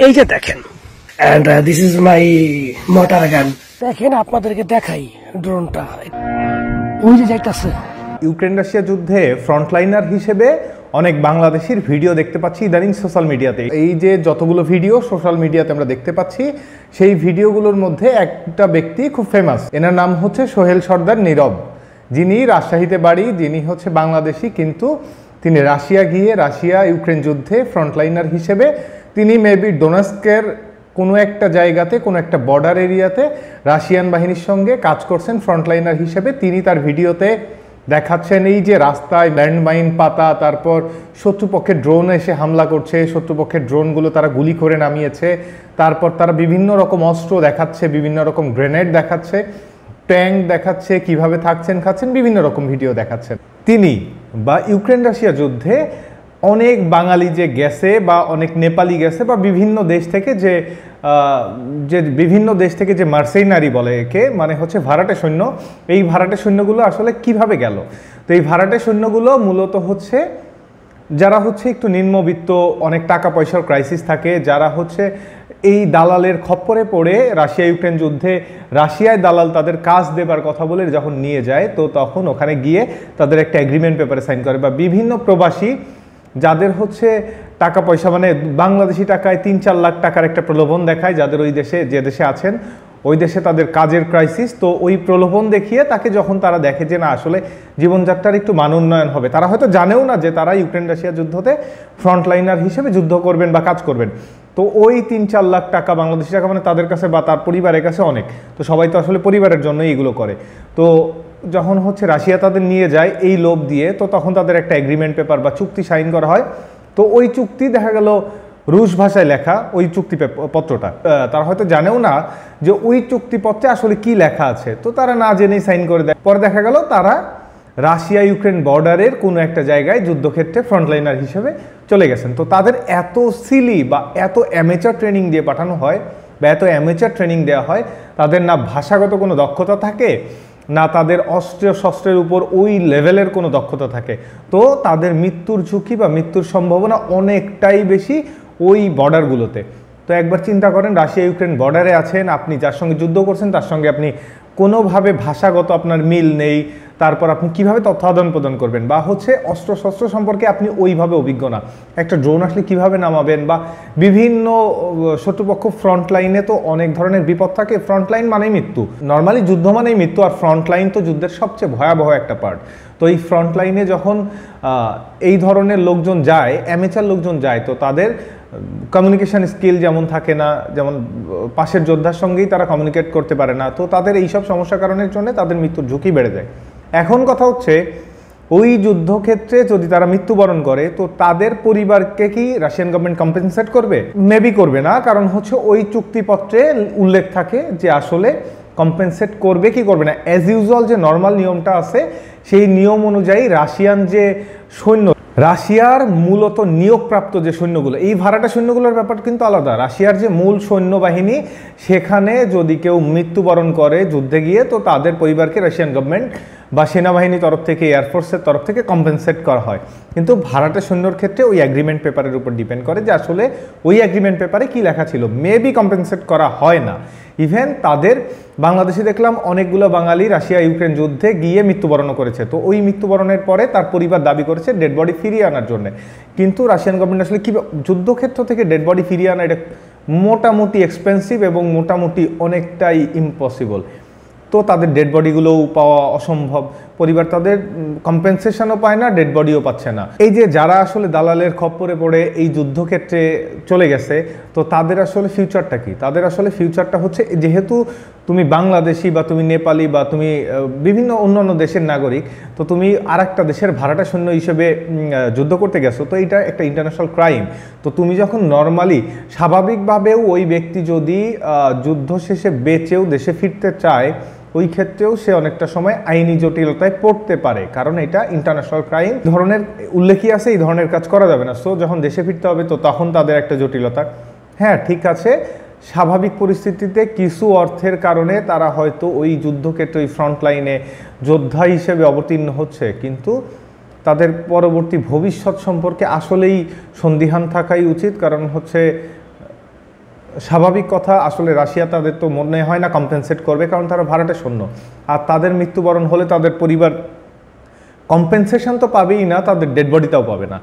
এই যে দেখেন, and this is my motor gun. দেখেন আপনাদেরকে দেখাই ড্রোনটা, ওই যে যাইতাছে। ইউক্রেন রাশিয়া যুদ্ধে ফ্রন্টলাইনার হিসেবে অনেক বাংলাদেশির ভিডিও দেখতে পাচ্ছি ইদানিং সোশ্যাল মিডিয়াতে। এই যে যতগুলো ভিডিও সোশ্যাল মিডিয়াতে আমরা দেখতে পাচ্ছি, সেই ভিডিওগুলোর মধ্যে একটা ব্যক্তি খুব ফেমাস, এনার নাম হচ্ছে সোহেল সর্দার নীরব, যিনি রাজশাহীতে বাড়ি, যিনি হচ্ছে বাংলাদেশি, কিন্তু তিনি রাশিয়া গিয়ে রাশিয়া ইউক্রেন যুদ্ধে ফ্রন্টলাইনার হিসেবে তিনি মেবি ডোনেস্কের কোনো একটা জায়গাতে, কোনো একটা বর্ডার এরিয়াতে রাশিয়ান বাহিনীর সঙ্গে কাজ করছেন ফ্রন্টলাইনার হিসেবে। তিনি তার ভিডিওতে দেখাচ্ছেন এই যে রাস্তায় ল্যান্ডমাইন পাতা, তারপর শত্রুপক্ষের ড্রোন এসে হামলা করছে, শত্রুপক্ষের ড্রোনগুলো তারা গুলি করে নামিয়েছে, তারপর তারা বিভিন্ন রকম অস্ত্র দেখাচ্ছে, বিভিন্ন রকম গ্রেনেড দেখাচ্ছে, ট্যাঙ্ক দেখাচ্ছে, কিভাবে থাকছেন খাচ্ছেন, বিভিন্ন রকম ভিডিও দেখাচ্ছেন। তিনি বা ইউক্রেন রাশিয়া যুদ্ধে অনেক বাঙালি যে গেছে বা অনেক নেপালি গেছে বা বিভিন্ন দেশ থেকে যে মার্সেইনারি বলে একে, মানে হচ্ছে ভাড়াটে সৈন্য, এই ভাড়াটে সৈন্যগুলো আসলে কিভাবে গেল? তো এই ভাড়াটে সৈন্যগুলো মূলত হচ্ছে যারা হচ্ছে একটু নিম্নবিত্ত, অনেক টাকা পয়সার ক্রাইসিস থাকে, যারা হচ্ছে এই দালালের খপ্পরে পড়ে রাশিয়া ইউক্রেন যুদ্ধে রাশিয়ায় দালাল তাদের কাজ দেবার কথা বলে যখন নিয়ে যায়, তো তখন ওখানে গিয়ে তাদের একটা এগ্রিমেন্ট পেপারে সাইন করে। বা বিভিন্ন প্রবাসী যাদের হচ্ছে টাকা পয়সা, মানে বাংলাদেশি টাকায় ৩-৪ লাখ টাকার একটা প্রলোভন দেখায়, যাদের ওই দেশে যে দেশে আছেন ওই দেশে তাদের কাজের ক্রাইসিস, তো ওই প্রলোভন দেখিয়ে তাকে যখন তারা দেখে যে না আসলে জীবনযাত্রার একটু মান উন্নয়ন হবে, তারা হয়তো জানেও না যে তারা ইউক্রেন রাশিয়া যুদ্ধতে ফ্রন্টলাইনার হিসেবে যুদ্ধ করবেন বা কাজ করবেন, তো ওই ৩-৪ লাখ টাকা বাংলাদেশি টাকা মানে তাদের কাছে বা তার পরিবারের কাছে অনেক, তো সবাই তো আসলে পরিবারের জন্যই এগুলো করে। তো যখন হচ্ছে রাশিয়া তাদের নিয়ে যায় এই লোভ দিয়ে, তো তখন তাদের একটা এগ্রিমেন্ট পেপার বা চুক্তি সাইন করা হয়। তো ওই চুক্তি দেখা গেল রুশ ভাষায় লেখা, ওই চুক্তি পত্রটা তারা হয়তো জানেও না যে ওই চুক্তিপত্রে আসলে কি লেখা আছে, তো তারা না জেনেই সাইন করে দেয়। পরে দেখা গেল তারা রাশিয়া ইউক্রেন বর্ডারের কোনো একটা জায়গায় যুদ্ধক্ষেত্রে ফ্রন্টলাইনার হিসেবে চলে গেছেন। তো তাদের এত সিলি বা এত অ্যামেচার ট্রেনিং দিয়ে পাঠানো হয় বা এত অ্যামেচার ট্রেনিং দেওয়া হয়, তাদের না ভাষাগত কোনো দক্ষতা থাকে, না তাদের অস্ত্র শস্ত্রের উপর ওই লেভেলের কোনো দক্ষতা থাকে, তো তাদের মৃত্যুর ঝুঁকি বা মৃত্যুর সম্ভাবনা অনেকটাই বেশি ওই বর্ডারগুলোতে। তো একবার চিন্তা করেন, রাশিয়া ইউক্রেন বর্ডারে আছেন, আপনি যার সঙ্গে যুদ্ধ করছেন তার সঙ্গে আপনি কোনোভাবে ভাষাগত আপনার মিল নেই, তারপর আপনি কিভাবে তথ্য আদান প্রদান করবেন, বা হচ্ছে অস্ত্রশস্ত্র সম্পর্কে আপনি ওইভাবে অভিজ্ঞ না, একটা ড্রোন আসলে কিভাবে নামাবেন, বা বিভিন্ন শত্রুপক্ষ ফ্রন্টলাইনে তো অনেক ধরনের বিপদ থাকে। ফ্রন্টলাইন মানেই মৃত্যু, নর্মালি যুদ্ধ মানেই মৃত্যু, আর ফ্রন্টলাইন তো যুদ্ধের সবচেয়ে ভয়াবহ একটা পার্ট। তো এই ফ্রন্টলাইনে যখন এই ধরনের লোকজন যায়, অ্যামেচার লোকজন যায়, তো তাদের কমিউনিকেশন স্কিল যেমন থাকে না, যেমন পাশের যোদ্ধার সঙ্গেই তারা কমিউনিকেট করতে পারে না, তো তাদের এইসব সমস্যার কারণের জন্য তাদের মৃত্যুর ঝুঁকি বেড়ে যায়। এখন কথা হচ্ছে, ওই যুদ্ধক্ষেত্রে যদি তারা মৃত্যুবরণ করে, তো তাদের পরিবারকে কি রাশিয়ান গভর্নমেন্ট কম্পেনসেট করবে? মেবি করবে না, কারণ হচ্ছে ওই চুক্তিপত্রে উল্লেখ থাকে যে আসলে কম্পেনসেট করবে কি করবে না। অ্যাজ ইউজুয়াল যে নর্মাল নিয়মটা আছে, সেই নিয়ম অনুযায়ী রাশিয়ান যে সৈন্য, রাশিয়ার মূলত নিয়োগপ্রাপ্ত যে সৈন্যগুলো, এই ভাড়াটা সৈন্যগুলোর ব্যাপার কিন্তু আলাদা। রাশিয়ার যে মূল সৈন্যবাহিনী, সেখানে যদি কেউ মৃত্যুবরণ করে যুদ্ধে গিয়ে, তো তাদের পরিবারকে রাশিয়ান গভর্নমেন্ট বা সেনাবাহিনীর তরফ থেকে, এয়ারফোর্সের তরফ থেকে কম্পেনসেট করা হয়। কিন্তু ভাড়াটে সৈন্যর ক্ষেত্রে ওই অ্যাগ্রিমেন্ট পেপারের উপর ডিপেন্ড করে যে আসলে ওই অ্যাগ্রিমেন্ট পেপারে কি লেখা ছিল, মেবি কম্পেনসেট করা হয় না। ইভেন তাদের বাংলাদেশে দেখলাম অনেকগুলো বাঙালি রাশিয়া ইউক্রেন যুদ্ধে গিয়ে মৃত্যুবরণও করেছে, তো ওই মৃত্যুবরণের পরে তার পরিবার দাবি করেছে ডেড বডি ফিরিয়ে আনার জন্য, কিন্তু রাশিয়ান গভর্নমেন্ট আসলে কি যুদ্ধক্ষেত্র থেকে ডেড বডি ফিরিয়ে আনা এটা মোটামুটি এক্সপেন্সিভ এবং মোটামুটি অনেকটাই ইম্পসিবল। তো তাদের ডেড বডিগুলোও পাওয়া অসম্ভব, পরিবার তাদের কম্পেনসেশনও পায় না, ডেড বডিও পাচ্ছে না। এই যে যারা আসলে দালালের খপ্পরে পড়ে এই যুদ্ধক্ষেত্রে চলে গেছে, তো তাদের আসলে ফিউচারটা কি? তাদের আসলে ফিউচারটা হচ্ছে, যেহেতু তুমি বাংলাদেশি বা তুমি নেপালি বা তুমি বিভিন্ন অন্যান্য দেশের নাগরিক, তো তুমি আর একটা দেশের ভাড়াটা সৈন্য হিসেবে যুদ্ধ করতে গেছো, তো এটা একটা ইন্টারন্যাশনাল ক্রাইম। তো তুমি যখন নর্মালি স্বাভাবিকভাবেও ওই ব্যক্তি যদি যুদ্ধ শেষে বেঁচেও দেশে ফিরতে চায়, ওই ক্ষেত্রেও সে অনেকটা সময় আইনি জটিলতায় পড়তে পারে, কারণ এটা ইন্টারন্যাশনাল ক্রাইম ধরনের উল্লেখই আছে, এই ধরনের কাজ করা যাবে না। সো যখন দেশে ফিরতে হবে, তো তখন তাদের একটা জটিলতা। হ্যাঁ, ঠিক আছে, স্বাভাবিক পরিস্থিতিতে কিছু অর্থের কারণে তারা হয়তো ওই যুদ্ধক্ষেত্রে ওই ফ্রন্টলাইনে যোদ্ধা হিসেবে অবতীর্ণ হচ্ছে, কিন্তু তাদের পরবর্তী ভবিষ্যৎ সম্পর্কে আসলেই সন্দিহান থাকাই উচিত। কারণ হচ্ছে স্বাভাবিক কথা, আসলে রাশিয়া তাদের তো মনে হয় না কম্পেনসেট করবে, কারণ তারা ভাড়াটে সৈন্য। আর তাদের মৃত্যুবরণ হলে তাদের পরিবার কম্পেনসেশন তো পাবেই না, তাদের ডেড বডিটাও পাবে না।